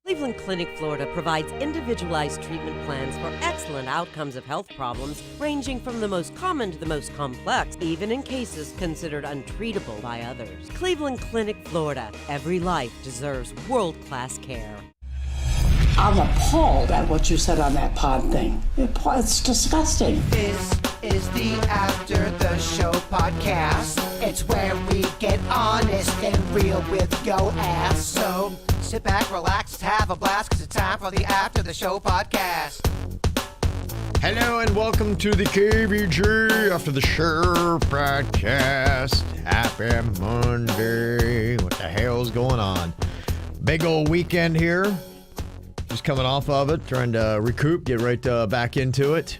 Cleveland Clinic, Florida provides individualized treatment plans for excellent outcomes of health problems ranging from the most common to the most complex, even in cases considered untreatable by others. Cleveland Clinic, Florida. Every life deserves world-class care. I'm appalled at what you said on that pod thing. It's disgusting. This is the After the Show podcast. It's where we get honest and real with yo ass. So sit back, relax, have a blast, because it's time for the After the Show podcast. Hello and welcome to the KVJ After the Show podcast. Happy Monday. What the hell's going on? Big old weekend here. Just coming off of it, trying to recoup, get right back into it.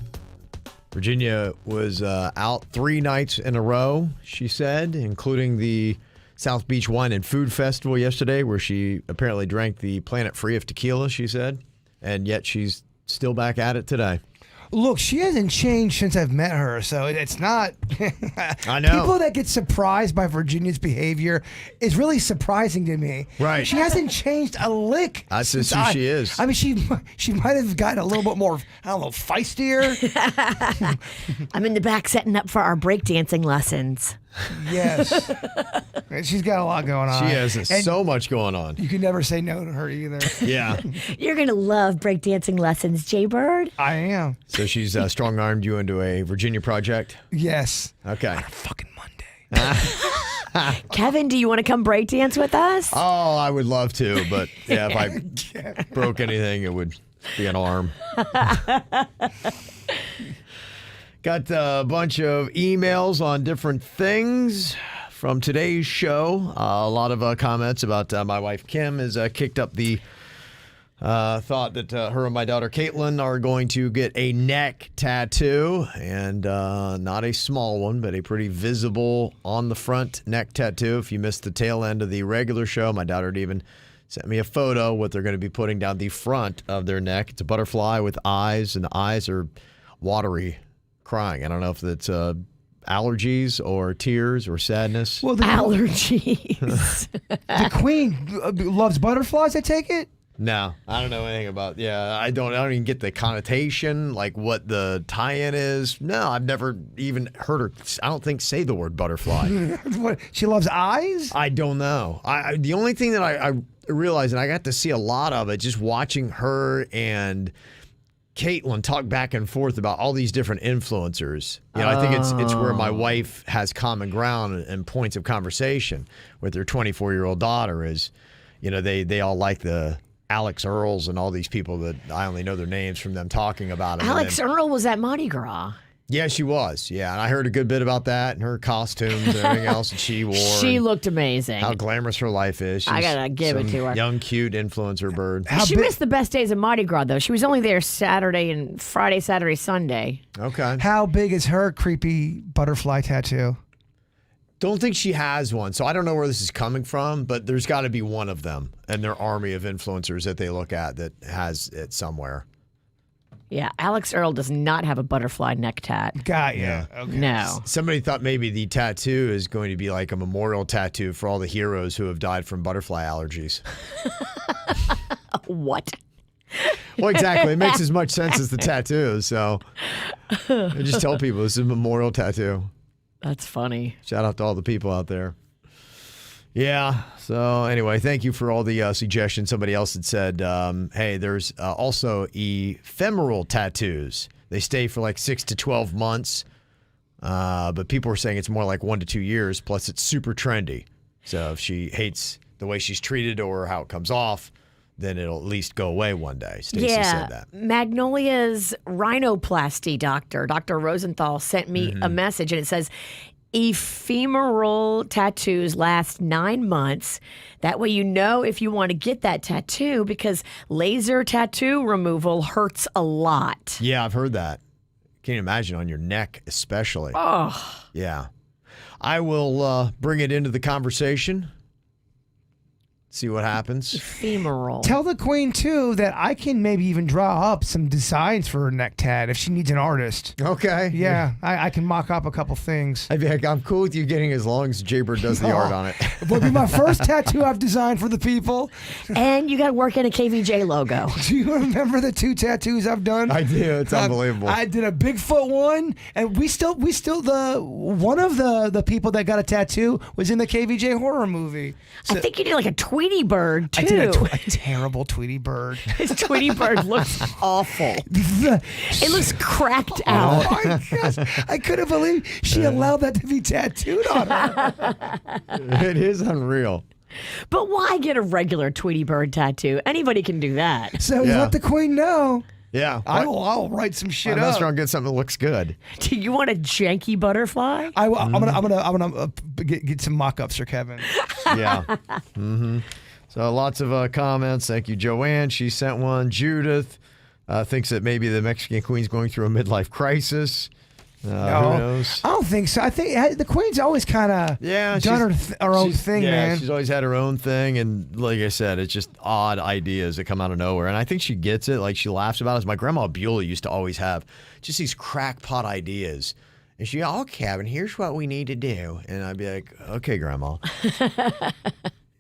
Virginia was out 3 nights in a row, she said, including the South Beach Wine and Food Festival yesterday, where she apparently drank the Planet Free of tequila, she said, and yet she's still back at it today. Look, she hasn't changed since I've met her, so it's not. I know. People that get surprised by Virginia's behavior is really surprising to me. Right. She hasn't changed a lick. That's just who she is. I mean, she might have gotten a little bit more, I don't know, feistier. I'm in the back setting up for our breakdancing lessons. Yes. She's got a lot going on. She has so much going on. You can never say no to her either. Yeah. You're going to love breakdancing lessons, Jay-Bird. I am. So she's strong-armed you into a Virginia project? Yes. Okay. On a fucking Monday. Kevin, do you want to come breakdance with us? Oh, I would love to, but yeah, if I broke anything, it would be an arm. Got a bunch of emails on different things from today's show. A lot of comments about my wife Kim has kicked up the thought that her and my daughter Caitlin are going to get a neck tattoo, and not a small one, but a pretty visible on the front neck tattoo. If you missed the tail end of the regular show, my daughter had even sent me a photo of what they're going to be putting down the front of their neck. It's a butterfly with eyes, and the eyes are watery, crying. I don't know if it's allergies or tears or sadness. Well, Allergies. the queen loves butterflies, I take it? No, I don't know anything about. Yeah, I don't even get the connotation, like what the tie-in is. No, I've never even heard her. I don't think say the word butterfly. What? She loves eyes? I don't know. The only thing that I realized, and I got to see a lot of it, just watching her and Caitlin talk back and forth about all these different influencers. You know, I think it's where my wife has common ground and points of conversation with her 24-year-old daughter. Is, you know, they all like the Alex Earls and all these people that I only know their names from them talking about them. Alex Earl was at Mardi Gras. Yeah, she was. Yeah, and I heard a good bit about that and her costumes and everything else that she wore. She looked amazing. How glamorous her life is. She's I gotta give it to her. Young, cute influencer bird. She missed the best days of Mardi Gras, though. She was only there Saturday and Friday, Saturday, Sunday. Okay. How big is her creepy butterfly tattoo? Don't think she has one, so I don't know where this is coming from, but there's got to be one of them and their army of influencers that they look at that has it somewhere. Yeah, Alex Earl does not have a butterfly neck tat. Got you. Yeah. Okay. No. Somebody thought maybe the tattoo is going to be like a memorial tattoo for all the heroes who have died from butterfly allergies. What? Well, exactly. It makes as much sense as the tattoo, so I just tell people this is a memorial tattoo. That's funny. Shout out to all the people out there. Yeah. So anyway, thank you for all the suggestions. Somebody else had said, hey, there's also ephemeral tattoos. They stay for like 6 to 12 months, but people are saying it's more like 1 to 2 years. Plus, it's super trendy. So if she hates the way she's treated or how it comes off, then it'll at least go away one day. Stacey said that. Magnolia's rhinoplasty doctor, Dr. Rosenthal, sent me a message, and it says, ephemeral tattoos last 9 months. That way you know if you want to get that tattoo, because laser tattoo removal hurts a lot. Yeah, I've heard that. Can't imagine on your neck especially. Oh. Yeah. I will bring it into the conversation. See what happens. Femoral. Tell the queen too that I can maybe even draw up some designs for her neck tat if she needs an artist. Okay. Yeah, I can mock up a couple things. I'd be like, I'm cool with you getting as long as Jaybird does the art on it. It will be my first tattoo I've designed for the people. And you got to work in a KVJ logo. Do you remember the 2 tattoos I've done? I do. It's unbelievable. I did a Bigfoot one, and we still one of the people that got a tattoo was in the KVJ horror movie. So I think you did like a Tweety bird, too. I did a terrible Tweety bird. His Tweety bird looks awful. It looks cracked Oh out. my gosh! I couldn't believe she allowed that to be tattooed on her. It is unreal. But why get a regular Tweety bird tattoo? Anybody can do that. So you Yeah. let the queen know. Yeah. I'll write some shit I mess up. around and get something that looks good. Do you want a janky butterfly? I'm gonna get some mock-ups for Kevin. Yeah. So lots of comments. Thank you, Joanne. She sent one. Judith thinks that maybe the Mexican queen's going through a midlife crisis. Who knows? I don't think so. I think the queen's always kind of done her own thing, man. She's always had her own thing, and like I said, it's just odd ideas that come out of nowhere. And I think she gets it. Like she laughs about it. My grandma Beulah used to always have just these crackpot ideas. And she'd go, "Oh, Kevin, here's what we need to do." And I'd be like, "Okay, Grandma."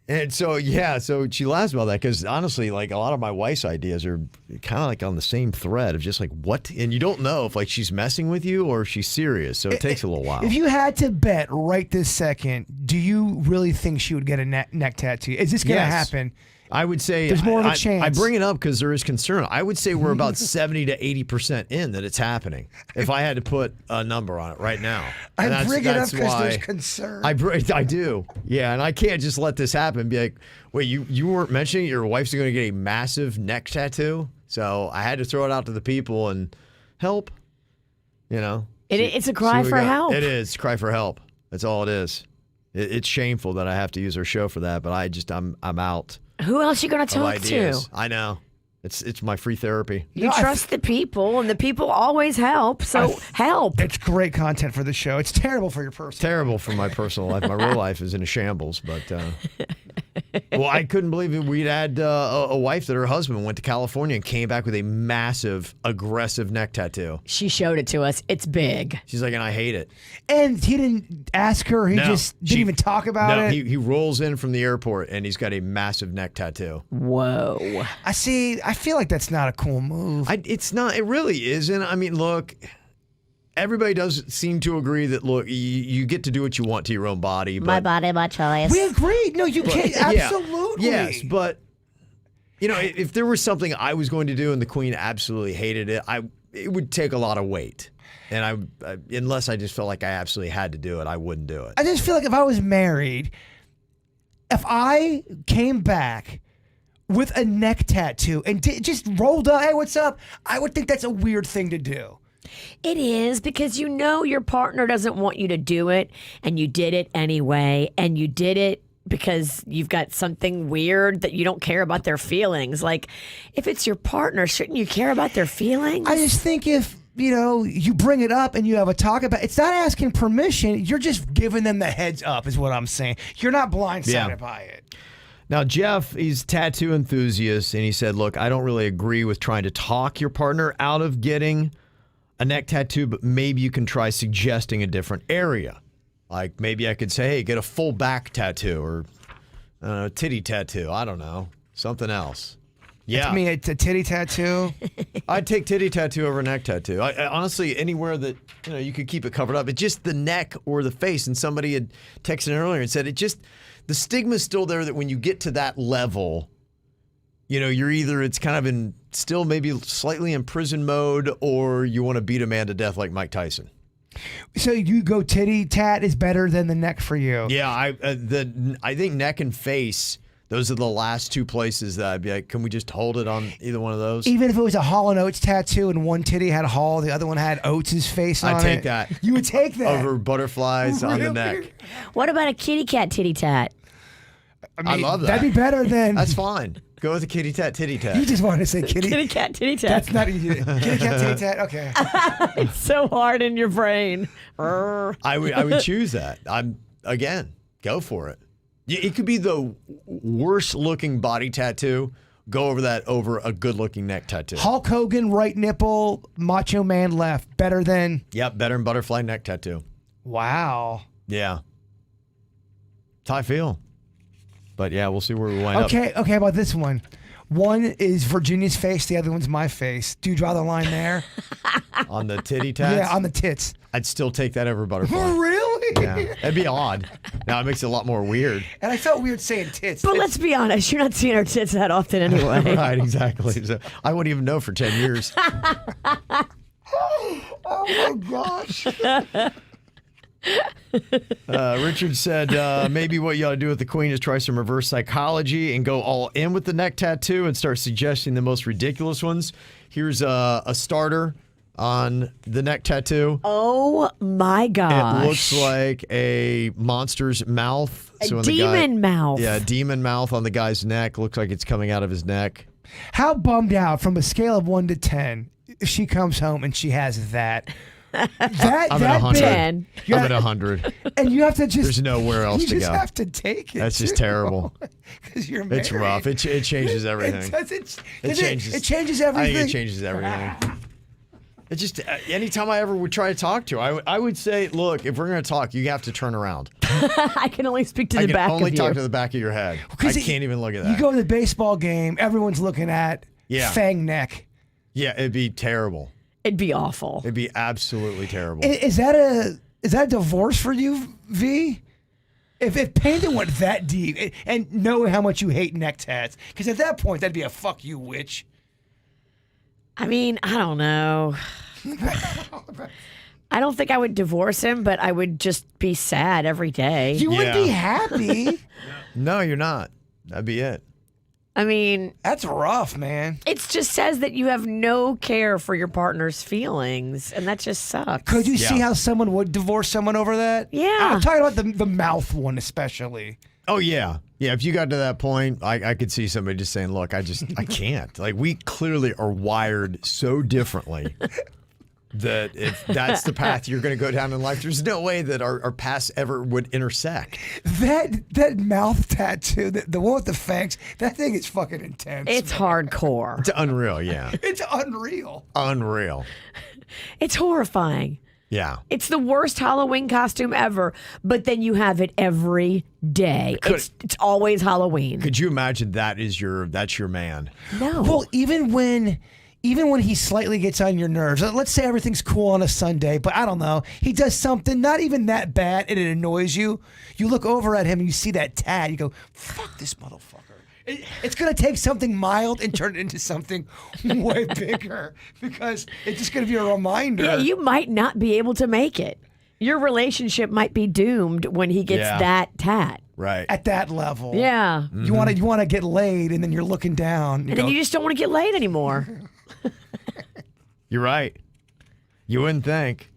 And so, so she laughs about that because honestly, like a lot of my wife's ideas are kind of like on the same thread of just like what, and you don't know if like she's messing with you or if she's serious. So it takes a little while. If you had to bet right this second, do you really think she would get a neck tattoo? Is this going to happen? I would say there's more of a chance. I bring it up because there is concern. I would say we're about 70 to 80% in that it's happening. If I had to put a number on it right now, and I bring it up because there's concern. I do, yeah, and I can't just let this happen. And be like, wait, you weren't mentioning your wife's going to get a massive neck tattoo, so I had to throw it out to the people and help. You know, It's a cry for help. It is cry for help. That's all it is. It's shameful that I have to use our show for that, but I'm out. Who else you going to talk to? I know. It's my free therapy. You trust the people, and the people always help, so help. It's great content for the show. It's terrible for your personal Terrible for my personal life. My real life is in a shambles, but well, I couldn't believe it. We'd had a wife that her husband went to California and came back with a massive, aggressive neck tattoo. She showed it to us. It's big. She's like, and I hate it. And he didn't ask her. He just didn't even talk about it. He rolls in from the airport, and he's got a massive neck tattoo. Whoa. I feel like that's not a cool move. It's not. It really isn't. I mean, look, everybody does seem to agree that, look, you get to do what you want to your own body. But, My body, my choice. We agree. No, you can't. Absolutely. Yes, but, you know, if there was something I was going to do and the queen absolutely hated it, it would take a lot of weight. And unless I just felt like I absolutely had to do it, I wouldn't do it. I just feel like if I was married, if I came back with a neck tattoo and just rolled up, hey, what's up? I would think that's a weird thing to do. It is, because you know your partner doesn't want you to do it, and you did it anyway, and you did it because you've got something weird that you don't care about their feelings. Like, if it's your partner, shouldn't you care about their feelings? I just think if, you bring it up and you have a talk about it, it's not asking permission. You're just giving them the heads up is what I'm saying. You're not blindsided by it. Now, Jeff, he's a tattoo enthusiast, and he said, look, I don't really agree with trying to talk your partner out of getting a neck tattoo, but maybe you can try suggesting a different area. Like maybe I could say, hey, get a full back tattoo or a titty tattoo. I don't know. Something else. Yeah. To me, it's a titty tattoo. I'd take titty tattoo over neck tattoo. I honestly, anywhere that you could keep it covered up. It's just the neck or the face. And somebody had texted earlier and said the stigma's still there that when you get to that level, you're either it's kind of in still maybe slightly in prison mode, or you want to beat a man to death like Mike Tyson. So you go titty tat is better than the neck for you. Yeah, I think neck and face. Those are the last two places that I'd be like, can we just hold it on either one of those? Even if it was a Hall & Oates tattoo and one titty had Hall, the other one had Oates' face on it. I'd take that. You would take that? Over butterflies on the neck. What about a kitty cat titty tat? I love that. That'd be better than... That's fine. Go with a kitty tat, titty tat. You just wanted to say kitty. Kitty cat titty tat. That's not easy. Kitty cat, titty tat. Okay. It's so hard in your brain. I would choose that. Again, go for it. It could be the worst looking body tattoo. Go over that over a good looking neck tattoo. Hulk Hogan, right nipple, Macho Man left. Better than. Yep, better than butterfly neck tattoo. Wow. Yeah. That's how I feel. But yeah, we'll see where we wind up. Okay, how about this one? One is Virginia's face, the other one's my face. Do you draw the line there? On the titty tats? Yeah, on the tits. I'd still take that over butterfly. Really? Yeah. It'd be odd. Now it makes it a lot more weird. And I felt weird saying tits. But let's be honest, you're not seeing her tits that often anyway. Right, exactly. So I wouldn't even know for 10 years. Oh my gosh. Richard said maybe what you ought to do with the queen is try some reverse psychology and go all in with the neck tattoo and start suggesting the most ridiculous ones. Here's a starter on the neck tattoo. Oh my gosh. It looks like a monster's mouth. A So when demon mouth. Yeah, demon mouth on the guy's neck. Looks like it's coming out of his neck. How bummed out from a scale of 1 to 10 if she comes home and she has that? I'm at 100. big. Yeah. I'm at 100. And you have to just. There's nowhere else you to just go. have to take it. That's just too. terrible. 'Cause you're married. It's rough. It changes everything. It changes. It changes I everything. think it changes everything. It just anytime I ever would try to talk to her, I would say, look, if we're going to talk, you have to turn around. I can only speak to the I can back only of talk you. to the back of your head. I 'Cause can't even look at that. You go to the baseball game, everyone's looking at Fang neck. Yeah, it'd be terrible. It'd be awful. It'd be absolutely terrible. Is that a divorce for you, V? If Panda went that deep and knowing how much you hate neck tats, because at that point that'd be a fuck you, witch. I mean, I don't know. I don't think I would divorce him, but I would just be sad every day. You would be happy. No, you're not. That'd be it. I mean, That's rough, man. it just says that you have no care for your partner's feelings, and that just sucks. Could you Yeah. see how someone would divorce someone over that? Yeah. I'm talking about the mouth one especially. Oh yeah, yeah. If you got to that point, I could see somebody just saying, "Look, I can't." Like we clearly are wired so differently that if that's the path you're going to go down in life, there's no way that our paths ever would intersect. That mouth tattoo, the one with the fangs, that thing is fucking intense. It's hardcore. It's unreal. Yeah, It's unreal. unreal. It's horrifying. Yeah. It's the worst Halloween costume ever, but then you have it every day. It's always Halloween. Could you imagine that's your man? No. Well, even when he slightly gets on your nerves, let's say everything's cool on a Sunday, but I don't know, he does something not even that bad and it annoys you. You look over at him and you see that tat. You go, fuck this motherfucker. It's going to take something mild and turn it into something way bigger because it's just going to be a reminder. Yeah, you might not be able to make it. Your relationship might be doomed when he gets Yeah. that tat. Right. At that level. Yeah. You want to get laid and then you're looking down. And then you just don't want to get laid anymore. You're right. You wouldn't think.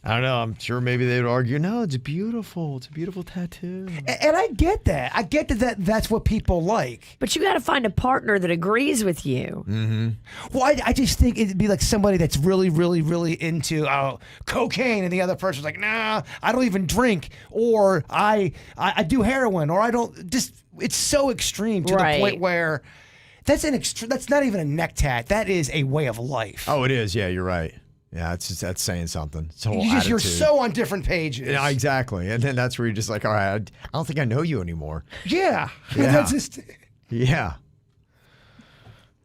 I don't know. I'm sure maybe they would argue, no, it's beautiful. It's a beautiful tattoo. And I get that. I get that's what people like. But you got to find a partner that agrees with you. Well, I just think it'd be like somebody that's really, really, really into cocaine, and the other person's like, nah, I don't even drink, or I do heroin, or I don't. Just it's so extreme to Right. the point where that's not even a neck tat. That is a way of life. Oh, it is. Yeah, you're right. Yeah, that's saying something. It's a whole You're attitude. so on different pages. Yeah, exactly. And then that's where you're just like, all right, I don't think I know you anymore. Yeah. Yeah. That's just. Yeah.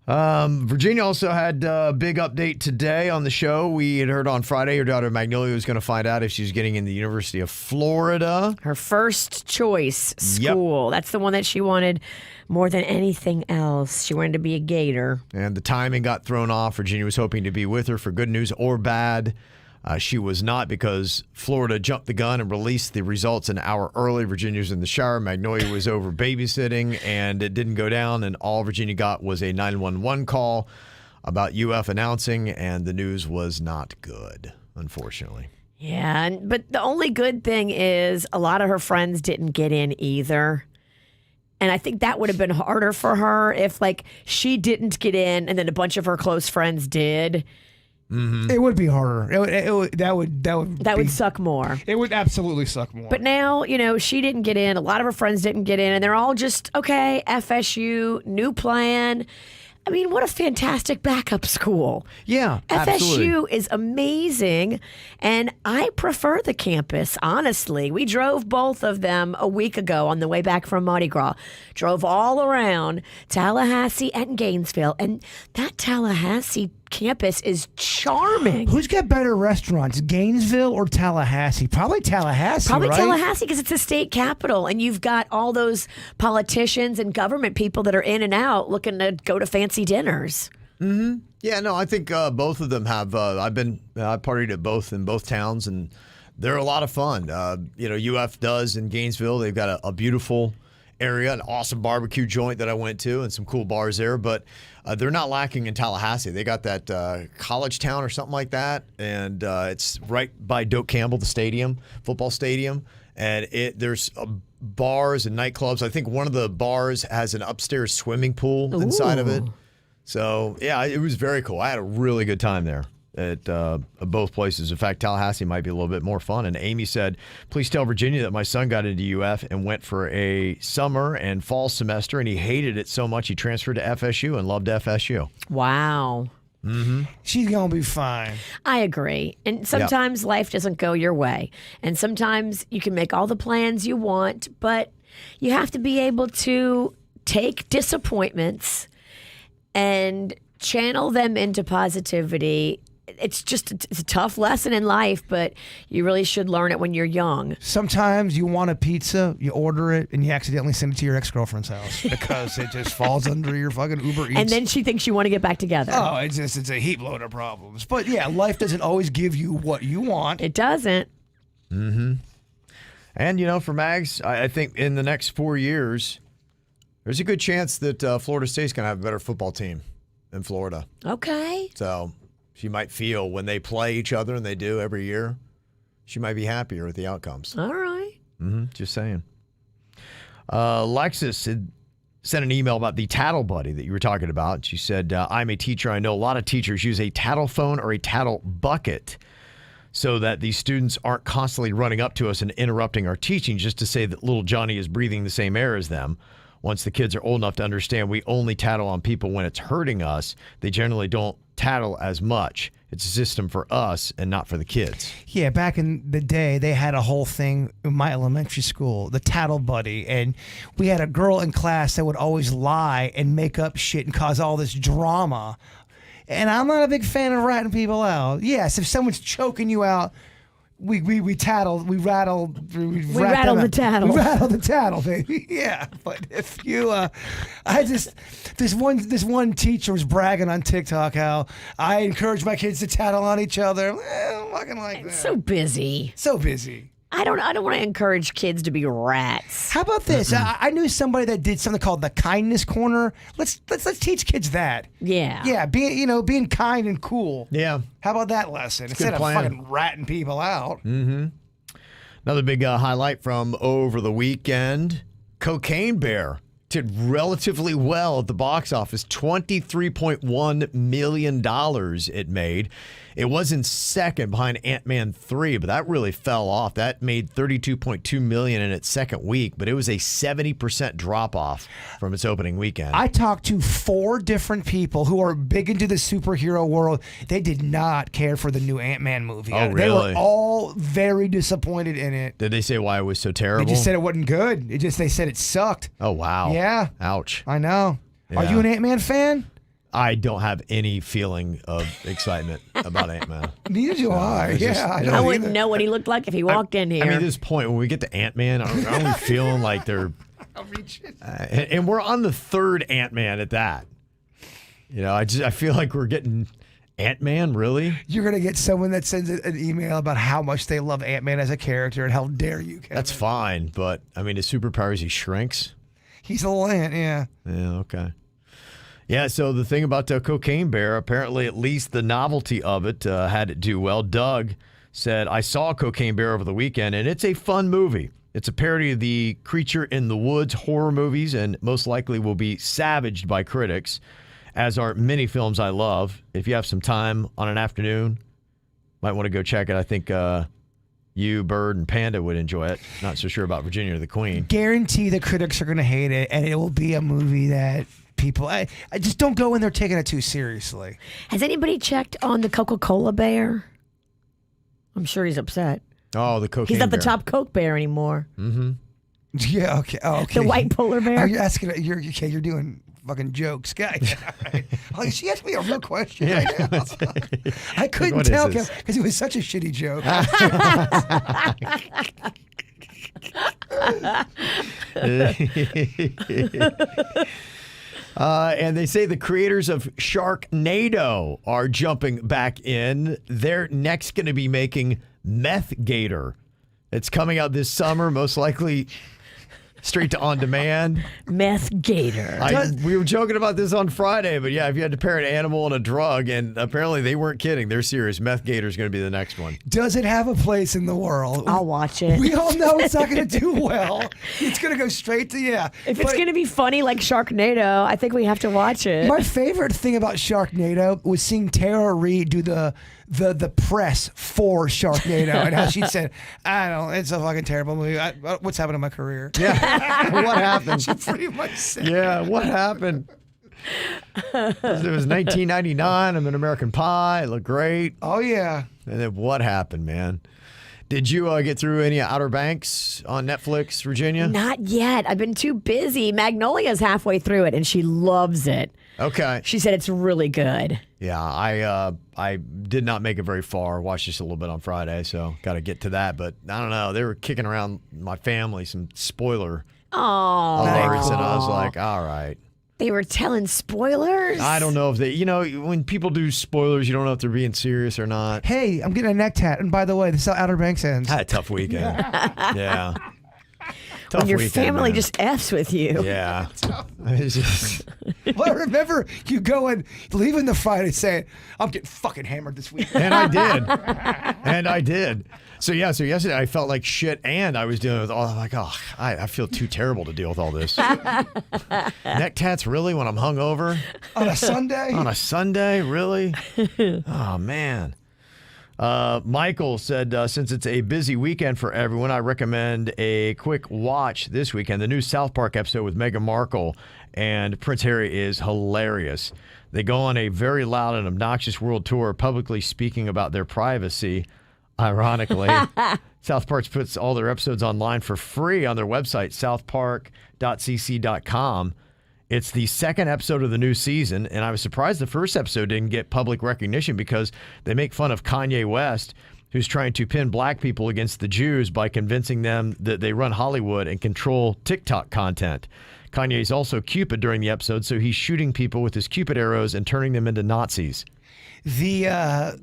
Virginia also had a big update today on the show. We had heard on Friday her daughter Magnolia was going to find out if she was getting in the University of Florida. Her first choice school. That's the one that she wanted more than anything else. She wanted to be a Gator. And the timing got thrown off. Virginia was hoping to be with her for good news or bad. She was not because Florida jumped the gun and released the results an hour early. Virginia was in the shower. Magnolia was over babysitting, and it didn't go down. And all Virginia got was a 911 call about UF announcing, and the news was not good, unfortunately. Yeah, but the only good thing is a lot of her friends didn't get in either. And I think that would have been harder for her if, like, she didn't get in and then a bunch of her close friends did. It would be harder. That would suck more. It would absolutely suck more. But now, she didn't get in. A lot of her friends didn't get in, and they're all just, okay, FSU, new plan. I mean, what a fantastic backup school. Yeah, FSU absolutely. is amazing, and I prefer the campus, honestly. We drove both of them a week ago on the way back from Mardi Gras. Drove all around Tallahassee and Gainesville, and that Tallahassee campus is charming. Who's got better restaurants, Gainesville or Tallahassee? Probably Tallahassee, Probably right? Tallahassee because it's a state capital, and you've got all those politicians and government people that are in and out looking to go to fancy dinners. Yeah, no, I think both of them have. I partied at both towns, and they're a lot of fun. UF does in Gainesville. They've got a beautiful area, an awesome barbecue joint that I went to, and some cool bars there. But they're not lacking in Tallahassee. They got that college town or something like that, and it's right by Doak Campbell, the stadium, football stadium, and there's bars and nightclubs. I think one of the bars has an upstairs swimming pool inside of it. So, yeah, it was very cool. I had a really good time there at both places. In fact, Tallahassee might be a little bit more fun. And Amy said, please tell Virginia that my son got into UF and went for a summer and fall semester, and he hated it so much he transferred to FSU and loved FSU. Wow. She's going to be fine. I agree. And sometimes life doesn't go your way. And sometimes you can make all the plans you want, but you have to be able to take disappointments and channel them into positivity. It's a tough lesson in life, but you really should learn it when you're young. Sometimes you want a pizza, you order it, and you accidentally send it to your ex-girlfriend's house because it just falls under your fucking Uber Eats. And then she thinks you want to get back together. Oh, it's a heap load of problems. But yeah, life doesn't always give you what you want. It doesn't. And, for Mags, I think in the next 4 years, there's a good chance that Florida State's going to have a better football team than Florida. Okay. So she might feel when they play each other, and they do every year, she might be happier with the outcomes. All right. Just saying. Lexus had sent an email about the tattle buddy that you were talking about. She said, I'm a teacher. I know a lot of teachers use a tattle phone or a tattle bucket so that the students aren't constantly running up to us and interrupting our teaching just to say that little Johnny is breathing the same air as them. Once the kids are old enough to understand we only tattle on people when it's hurting us, they generally don't tattle as much. It's a system for us and not for the kids. Yeah, back in the day, they had a whole thing in my elementary school, the tattle buddy. And we had a girl in class that would always lie and make up shit and cause all this drama. And I'm not a big fan of ratting people out. Yes, if someone's choking you out, we tattle, we rattle, we rattle the tattle. We rattle the tattle, baby. Yeah, but if you, this one teacher was bragging on TikTok how I encourage my kids to tattle on each other. I'm fucking like that. So busy. So busy. I don't want to encourage kids to be rats. How about this? I knew somebody that did something called the kindness corner. Let's teach kids that. Yeah. Yeah, being kind and cool. Yeah. How about that lesson instead of fucking ratting people out? Another big highlight from over the weekend, Cocaine Bear did relatively well at the box office. $23.1 million it made. It was in second behind Ant-Man 3, but that really fell off. That made $32.2 million in its second week, but it was a 70% drop-off from its opening weekend. I talked to 4 different people who are big into the superhero world. They did not care for the new Ant-Man movie. Oh, They really? were all very disappointed in it. Did they say why it was so terrible? They just said it wasn't good. They said it sucked. Oh, wow. Yeah. Ouch. I know. Are Yeah. you an Ant-Man fan? I don't have any feeling of excitement about Ant-Man. Neither do I. it's just- Yeah, I I don't I wouldn't either. know what he looked like if he walked in here. I mean, at this point, when we get to Ant-Man, aren't we feeling like they're... and we're on the third Ant-Man at that. I feel like we're getting Ant-Man, really? You're going to get someone that sends an email about how much they love Ant-Man as a character and how dare you, Kevin. That's fine, but, I mean, his superpower is he shrinks. He's a little ant, yeah. Yeah, okay. Yeah, so the thing about Cocaine Bear, apparently at least the novelty of it had it do well. Doug said, I saw Cocaine Bear over the weekend, and it's a fun movie. It's a parody of the Creature in the Woods horror movies and most likely will be savaged by critics. as are many films I love. If you have some time on an afternoon, might want to go check it. I think you, Bird, and Panda would enjoy it. Not so sure about Virginia the Queen. Guarantee the critics are going to hate it, and it will be a movie that people... I just don't go in there taking it too seriously. Has anybody checked on the Coca-Cola bear? I'm sure he's upset. Oh, the cocaine He's not the bear. top Coke bear anymore. Mm-hmm. Yeah, okay. Oh, okay. The white polar bear. Are you asking... You're doing fucking jokes, guy. Like, she asked me a real question right now. I couldn't What is tell this? because it was such a shitty joke. And they say the creators of Sharknado are jumping back in. They're next going to be making Meth Gator. It's coming out this summer, most likely straight to on demand. Meth Gator. We were joking about this on Friday, but yeah, if you had to pair an animal and a drug, and apparently they weren't kidding. They're serious. Meth Gator is going to be the next one. Does it have a place in the world? I'll watch it. We all know it's not going to do well. It's going to go straight to, yeah. If it's going to be funny like Sharknado, I think we have to watch it. My favorite thing about Sharknado was seeing Tara Reid do the press for Sharknado and how she said, I don't know, it's a fucking terrible movie. What's happened to my career? Yeah. What happened? She pretty much said. Yeah, what happened? It was 1999. I'm in American Pie. It looked great. Oh, yeah. And then what happened, man? Did you get through any Outer Banks on Netflix, Virginia? Not yet. I've been too busy. Magnolia's halfway through it, and she loves it. Okay. She said it's really good. Yeah, I did not make it very far. Watched just a little bit on Friday, so got to get to that. But I don't know. They were kicking around my family some spoiler alerts, and I was like, all right. They were telling spoilers? I don't know if they, when people do spoilers, you don't know if they're being serious or not. Hey, I'm getting a neck tat. And by the way, this is how Outer Banks ends. I had a tough weekend. Yeah. Tough When your weekend, family man. just F's with you. Yeah. It's just, Well, I remember you going, leaving the fight and saying, I'm getting fucking hammered this week. and I did. So yesterday I felt like shit, and I was dealing with all. I'm like, I feel too terrible to deal with all this. Neck tats, really? When I'm hungover On a Sunday? on a Sunday, really? Oh man. Michael said, since it's a busy weekend for everyone, I recommend a quick watch this weekend. The new South Park episode with Meghan Markle and Prince Harry is hilarious. They go on a very loud and obnoxious world tour, publicly speaking about their privacy. Ironically, South Park puts all their episodes online for free on their website, southpark.cc.com. It's the second episode of the new season, and I was surprised the first episode didn't get public recognition because they make fun of Kanye West, who's trying to pin black people against the Jews by convincing them that they run Hollywood and control TikTok content. Kanye's also Cupid during the episode, so he's shooting people with his Cupid arrows and turning them into Nazis. The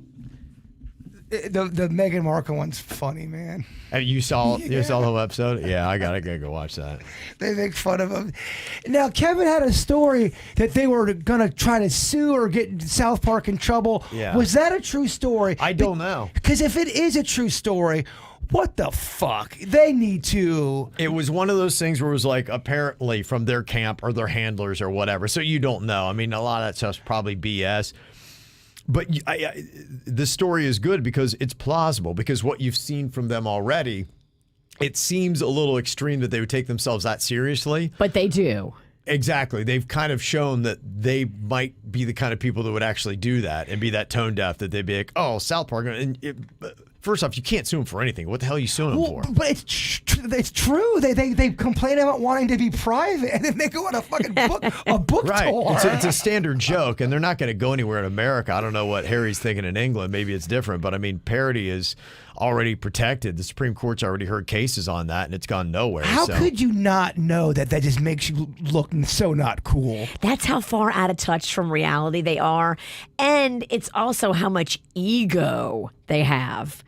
Meghan Markle one's funny, man. You saw the whole episode? Yeah, I gotta go watch that. They make fun of him. Now, Kevin had a story that they were going to try to sue or get South Park in trouble. Yeah. Was that a true story? I don't know. Because if it is a true story, what the fuck? They need to... It was one of those things where it was like apparently from their camp or their handlers or whatever. So you don't know. I mean, a lot of that stuff's probably BS. But the story is good because it's plausible, because what you've seen from them already, it seems a little extreme that they would take themselves that seriously. But they do. Exactly. They've kind of shown that they might be the kind of people that would actually do that and be that tone deaf, that they'd be like, oh, South Park. First off, you can't sue them for anything. What the hell are you suing them for? But it's true. They complain about wanting to be private, and then they go on a fucking book Right. tour. It's a standard joke, and they're not going to go anywhere in America. I don't know what Harry's thinking in England. Maybe it's different, but I mean, parody is already protected. The Supreme Court's already heard cases on that, and it's gone nowhere. How could you not know that just makes you look so not cool? That's how far out of touch from reality they are. And it's also how much ego they have.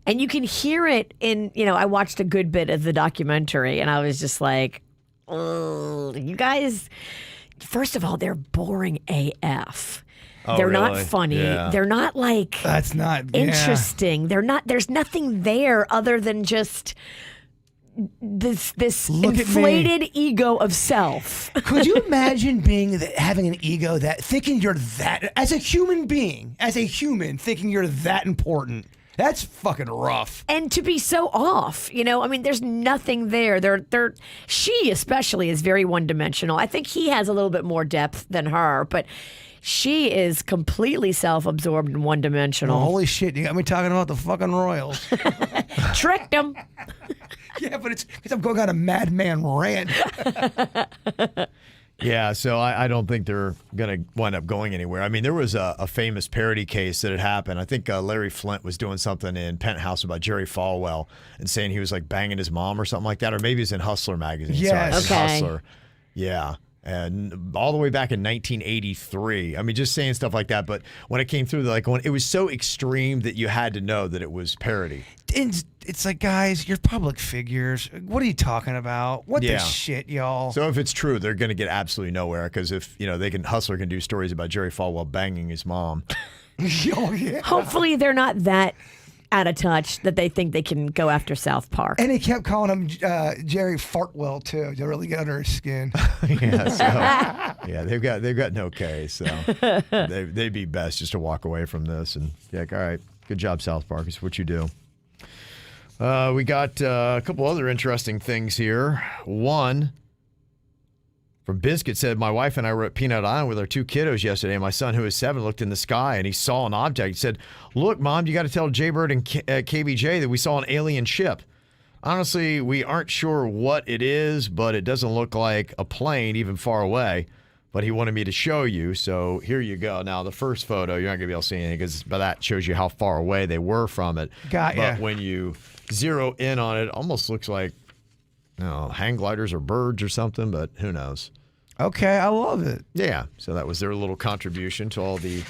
And you can hear it in, I watched a good bit of the documentary, and I was just like, oh, you guys, first of all, they're boring AF. Oh, they're not really? funny. Yeah. They're not like That's not interesting. They're not. There's nothing there other than just this Look at inflated ego of self. Could you imagine having an ego thinking you're that, as a human being, thinking you're that important? That's fucking rough. And to be so off, I mean, there's nothing there. She especially is very one-dimensional. I think he has a little bit more depth than her, but she is completely self-absorbed and one-dimensional. Oh, holy shit, you got me talking about the fucking Royals. Tricked him. Yeah, but it's because I'm going on a madman rant. Yeah, so I don't think they're going to wind up going anywhere. I mean, there was a famous parody case that had happened. I think Larry Flint was doing something in Penthouse about Jerry Falwell and saying he was like banging his mom or something like that, or maybe it's in Hustler magazine. Yes. Sorry, Okay. Hustler. Yeah. And all the way back in 1983. I mean, just saying stuff like that. But when it came through, when it was so extreme that you had to know that it was parody. It's like, guys, you're public figures. What are you talking about? What the shit, y'all? So if it's true, they're going to get absolutely nowhere because if Hustler can do stories about Jerry Falwell banging his mom. Oh, yeah. Hopefully they're not that out of touch that they think they can go after South Park. And he kept calling him Jerry Fartwell too, to really get under his skin. They've got no case. So they'd be best just to walk away from this and be like, all right, good job, South Park. It's what you do. We got a couple other interesting things here. One from Biscuit said, my wife and I were at Peanut Island with our two kiddos yesterday, and my son, who is 7, looked in the sky and he saw an object. He said, look, Mom, you got to tell Jaybird and KVJ that we saw an alien ship. Honestly, we aren't sure what it is, but it doesn't look like a plane even far away. But he wanted me to show you, so here you go. Now, the first photo, you're not going to be able to see anything because that shows you how far away they were from it. Got ya. But when you zero in on it, it almost looks like hang gliders or birds or something, but who knows? Okay, I love it. Yeah, so that was their little contribution to all the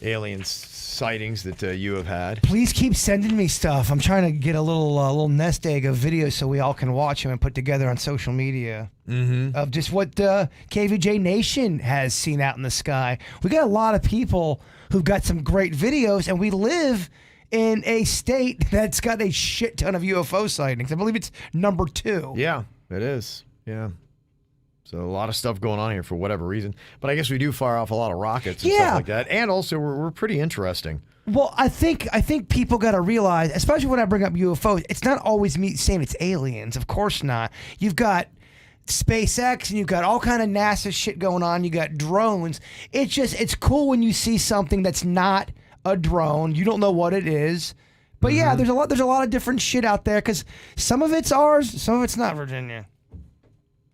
alien sightings that you have had. Please keep sending me stuff. I'm trying to get a little nest egg of videos so we all can watch them and put together on social media of just what KVJ Nation has seen out in the sky. We got a lot of people who've got some great videos, and we live in a state that's got a shit ton of UFO sightings. I believe it's number 2. Yeah, it is. Yeah. So a lot of stuff going on here for whatever reason. But I guess we do fire off a lot of rockets and stuff like that. And also, we're pretty interesting. Well, I think people got to realize, especially when I bring up UFOs, it's not always me saying it's aliens. Of course not. You've got SpaceX and you've got all kind of NASA shit going on. You got drones. It's cool when you see something that's not a drone. You don't know what it is. But yeah, there's a lot of different shit out there because some of it's ours, some of it's not, Virginia.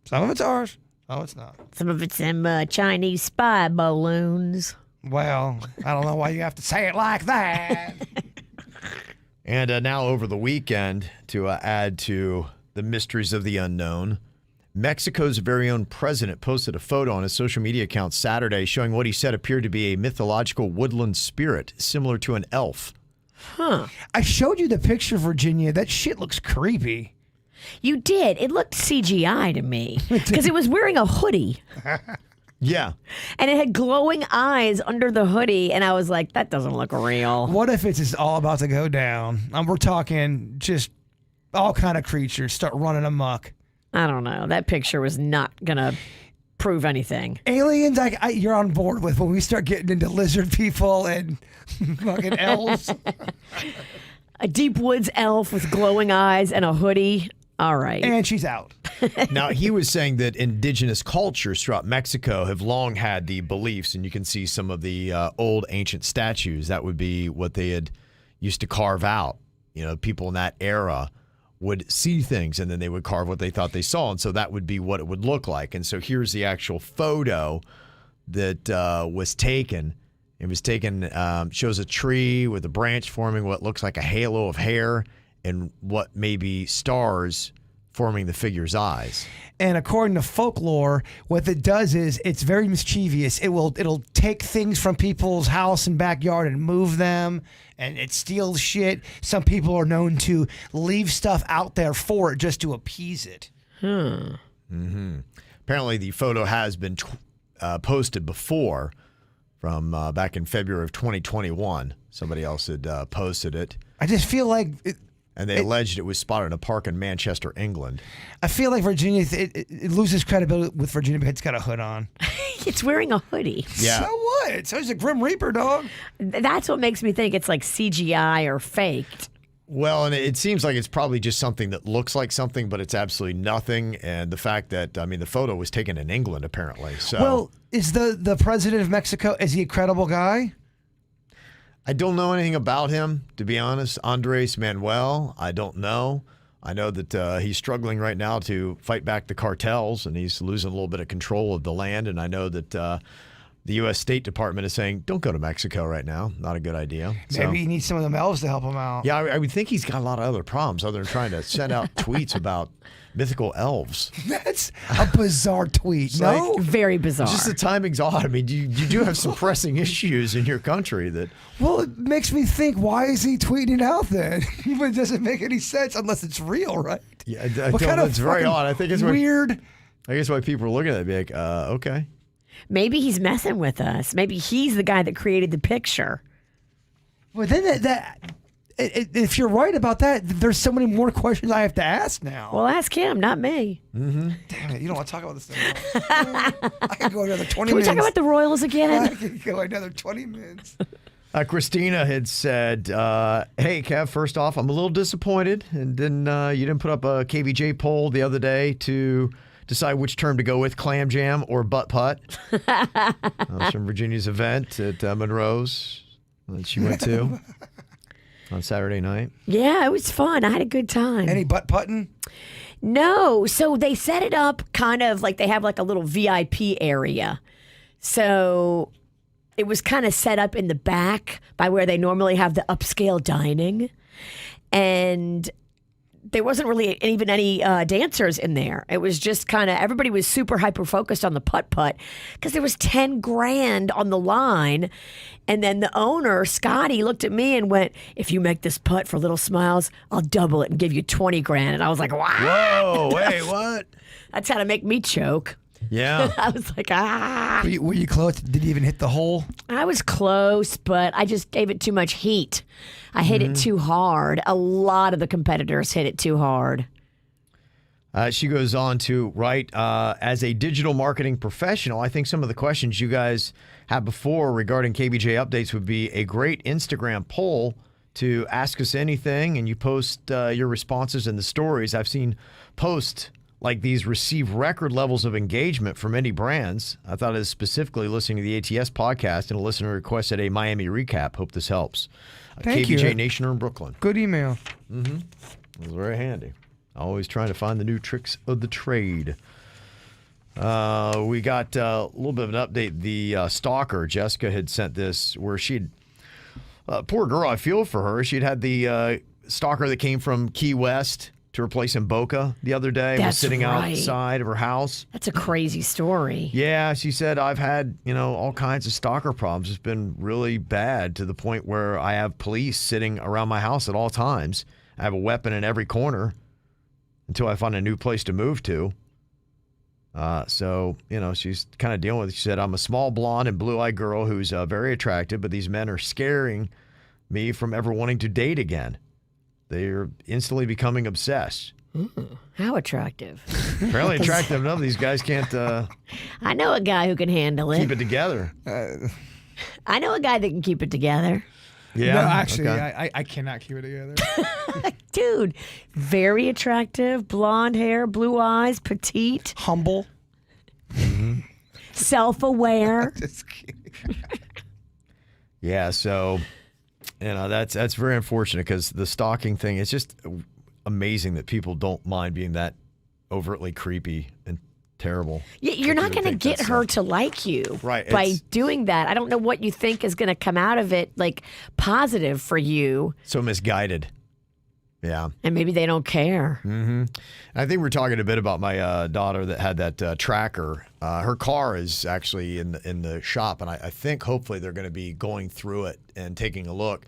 Some of it's ours. Oh, it's not. Some of it's them Chinese spy balloons. Well, I don't know why you have to say it like that. And now over the weekend, to add to the mysteries of the unknown, Mexico's very own president posted a photo on his social media account Saturday showing what he said appeared to be a mythological woodland spirit, similar to an elf. Huh. I showed you the picture, Virginia. That shit looks creepy. You did. It looked CGI to me because it was wearing a hoodie. Yeah. And it had glowing eyes under the hoodie, and I was like, that doesn't look real. What if it's just all about to go down? We're talking just all kind of creatures start running amok. I don't know. That picture was not going to prove anything. Aliens, you're on board with when we start getting into lizard people and fucking elves. A deep woods elf with glowing eyes and a hoodie. All right. And she's out. Now, he was saying that indigenous cultures throughout Mexico have long had the beliefs, and you can see some of the old ancient statues. That would be what they had used to carve out. You know, people in that era would see things, and then they would carve what they thought they saw, and so that would be what it would look like. And so here's the actual photo that was taken. It was taken, shows a tree with a branch forming what looks like a halo of hair and what may be stars forming the figure's eyes. And according to folklore, what it does is it's very mischievous. It'll take things from people's house and backyard and move them, and it steals shit. Some people are known to leave stuff out there for it just to appease it. Apparently, the photo has been posted before from back in February of 2021. Somebody else had posted it. I just feel like And they alleged it was spotted in a park in Manchester, England. I feel like Virginia, it loses credibility with Virginia because it's got a hood on. It's wearing a hoodie. Yeah. So what? So it's a Grim Reaper, dog. That's what makes me think it's like CGI or faked. Well, and it seems like it's probably just something that looks like something, but it's absolutely nothing. And the fact that, I mean, the photo was taken in England, apparently. So, Well, is the president of Mexico, is he a credible guy? I don't know anything about him, to be honest. Andres Manuel, I don't know. I know that he's struggling right now to fight back the cartels, and he's losing a little bit of control of the land. And I know that the U.S. State Department is saying, don't go to Mexico right now. Not a good idea. Maybe he needs some of them elves to help him out. Yeah, I would think he's got a lot of other problems other than trying to send out tweets about mythical elves. That's a bizarre tweet. No? Very bizarre. Just the timing's odd. I mean, you do have some pressing issues in your country that. Well, it makes me think, why is he tweeting it out then? It doesn't make any sense unless it's real, right? Yeah, I don't know. It's very odd. I think it's weird. I guess why people are looking at it, be like, okay. Maybe he's messing with us. Maybe he's the guy that created the picture. Well, then if you're right about that, there's so many more questions I have to ask now. Well, ask him, not me. Damn it, you don't want to talk about this thing. I could go another 20 Can minutes. we talk about the Royals again? I could go another 20 minutes. Christina had said, hey, Kev, first off, I'm a little disappointed. And then you didn't put up a KVJ poll the other day to decide which term to go with, clam jam or butt putt. That was from Virginia's event at Monroe's that she went to on Saturday night. Yeah, it was fun. I had a good time. Any butt putting? No. So they set it up kind of like they have like a little VIP area. So it was kind of set up in the back by where they normally have the upscale dining. And there wasn't really even any dancers in there. It was just kind of, everybody was super hyper focused on the putt-putt because there was 10 grand on the line. And then the owner, Scotty, looked at me and went, if you make this putt for Little Smiles, I'll double it and give you 20 grand. And I was like, wow. Whoa, wait, what? That's how to make me choke. Yeah. I was like, ah. Were you close? Did you even hit the hole? I was close, but I just gave it too much heat. I hit it too hard. A lot of the competitors hit it too hard. She goes on to write, as a digital marketing professional, I think some of the questions you guys had before regarding KVJ updates would be a great Instagram poll to ask us anything, and you post your responses in the stories. I've seen posts like these receive record levels of engagement from many brands. I thought it was specifically listening to the ATS podcast, and a listener requested a Miami recap. Hope this helps. Thank KVJ you. Nationer in Brooklyn. Good email. It was very handy. Always trying to find the new tricks of the trade. We got a little bit of an update. The stalker, Jessica, had sent this where she'd, poor girl, I feel for her. She'd had the stalker that came from Key West to her place in Boca the other day. Was That's sitting right. outside of her house. That's a crazy story. Yeah, she said, I've had, all kinds of stalker problems. It's been really bad to the point where I have police sitting around my house at all times. I have a weapon in every corner until I find a new place to move to. So, she's kind of dealing with it. She said, I'm a small blonde and blue-eyed girl who's very attractive, but these men are scaring me from ever wanting to date again. They're instantly becoming obsessed. How attractive. Apparently attractive enough. These guys can't I know a guy who can handle it. keep it together. I know a guy that can keep it together. Yeah, No, actually, okay. I cannot keep it together. Dude, very attractive, blonde hair, blue eyes, petite, Humble. self-aware. Just kidding. Yeah, so that's very unfortunate because the stalking thing is just amazing that people don't mind being that overtly creepy and terrible. You're not going to get her to like you Right, by it's- doing that. I don't know what you think is going to come out of it, like positive for you, So misguided. Yeah. and maybe they don't care. I think we're talking a bit about my daughter that had that tracker. Her car is actually in the shop, and I think hopefully they're going to be going through it and taking a look.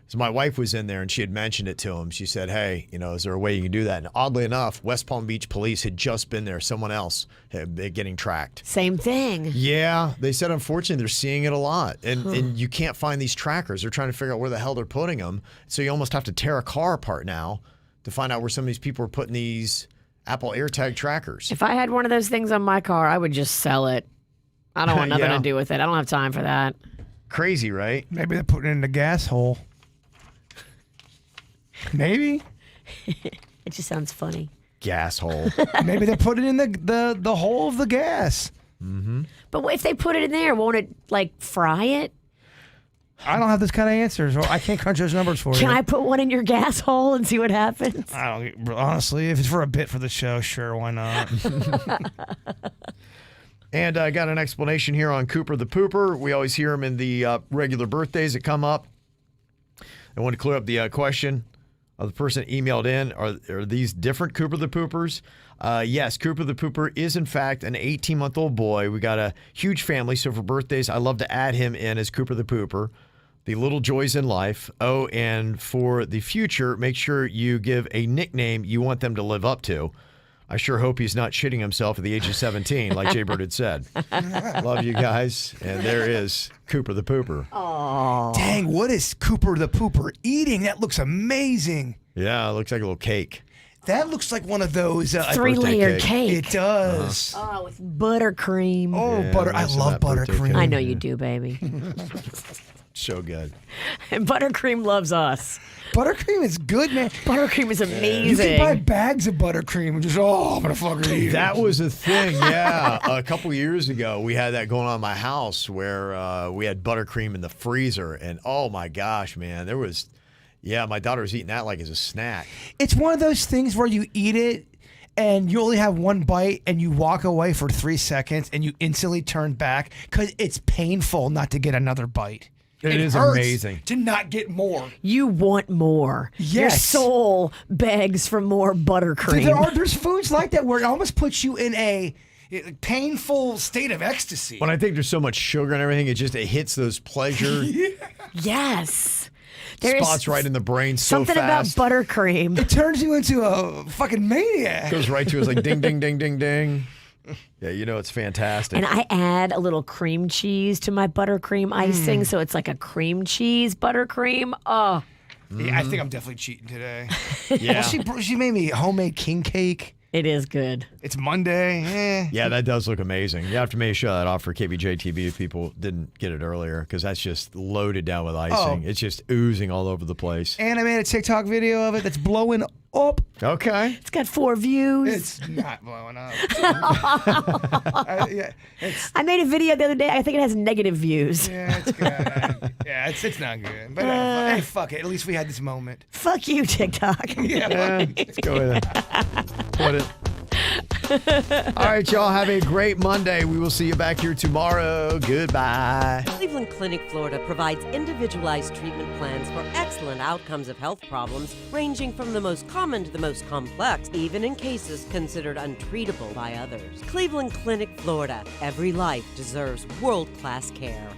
So my wife was in there, and she had mentioned it to him. She said, hey, is there a way you can do that? And oddly enough, West Palm Beach police had just been there. Someone else had been getting tracked. Same thing. Yeah, they said unfortunately they're seeing it a lot, and you can't find these trackers. They're trying to figure out where the hell they're putting them. So you almost have to tear a car apart now to find out where some of these people are putting these Apple AirTag trackers. If I had one of those things on my car, I would just sell it. I don't want nothing Yeah. to do with it. I don't have time for that. Crazy, right? Maybe they're putting it in the gas hole. Maybe. It just sounds funny. Gas hole. Maybe they put it in the hole of the gas. But if they put it in there, won't it like fry it? I don't have this kind of answers, or I can't crunch those numbers for Can you. I put one in your gas hole and see what happens? I don't honestly. If it's for a bit for the show, sure, why not? And I got an explanation here on Cooper the Pooper. We always hear him in the regular birthdays that come up. I want to clear up the question of the person emailed in. Are these different Cooper the Poopers? Yes, Cooper the Pooper is, in fact, an 18-month-old boy. We got a huge family, so for birthdays, I love to add him in as Cooper the Pooper. The little joys in life. Oh, and for the future, make sure you give a nickname you want them to live up to. I sure hope he's not shitting himself at the age of 17, like Jay Bird had said. Love you guys. And there is Cooper the Pooper. Dang, what is Cooper the Pooper eating? That looks amazing. Yeah, it looks like a little cake. That looks like one of those 3-layer cake. cake. It does. Oh, with buttercream. Oh, Yeah, butter! I messing love that birthday buttercream. cake. I know you do, baby. So good. And buttercream loves us. Buttercream is good, man. Buttercream is You amazing. can buy bags of buttercream and just I'm gonna fucking eat it. That was a thing, yeah. A couple years ago, we had that going on in my house where we had buttercream in the freezer. And oh my gosh, man, there was, my daughter was eating that like as a snack. It's one of those things where you eat it and you only have one bite and you walk away for 3 seconds and you instantly turn back because it's painful not to get another bite. It is hurts amazing. to not get more. You want more. Your Yes. soul begs for more buttercream. There's foods like that where it almost puts you in a painful state of ecstasy. When I think there's so much sugar and everything, it hits those pleasure Yes. There's spots right in the brain so something fast. about buttercream. It turns you into a fucking maniac. Goes right to us like ding, ding, ding, ding, ding. Yeah, it's fantastic. And I add a little cream cheese to my buttercream icing, so it's like a cream cheese buttercream. Oh, Yeah, I think I'm definitely cheating today. yeah. She made me homemade king cake. it is good. It's Monday. Yeah, that does look amazing. You have to maybe show that off for KVJ TV if people didn't get it earlier, because that's just loaded down with icing. Oh. It's just oozing all over the place. And I made a TikTok video of it that's blowing up. Okay. It's got 4 views. It's not blowing up. I made a video the other day. I think it has negative views. Yeah, it's good. It's not good. But hey, fuck it. At least we had this moment. Fuck you, TikTok. Yeah, let's go with it. Put it. All right, y'all. Have a great Monday. We will see you back here tomorrow. Goodbye. Cleveland Clinic, Florida provides individualized treatment plans for excellent outcomes of health problems ranging from the most common to the most complex, even in cases considered untreatable by others. Cleveland Clinic, Florida. Every life deserves world-class care.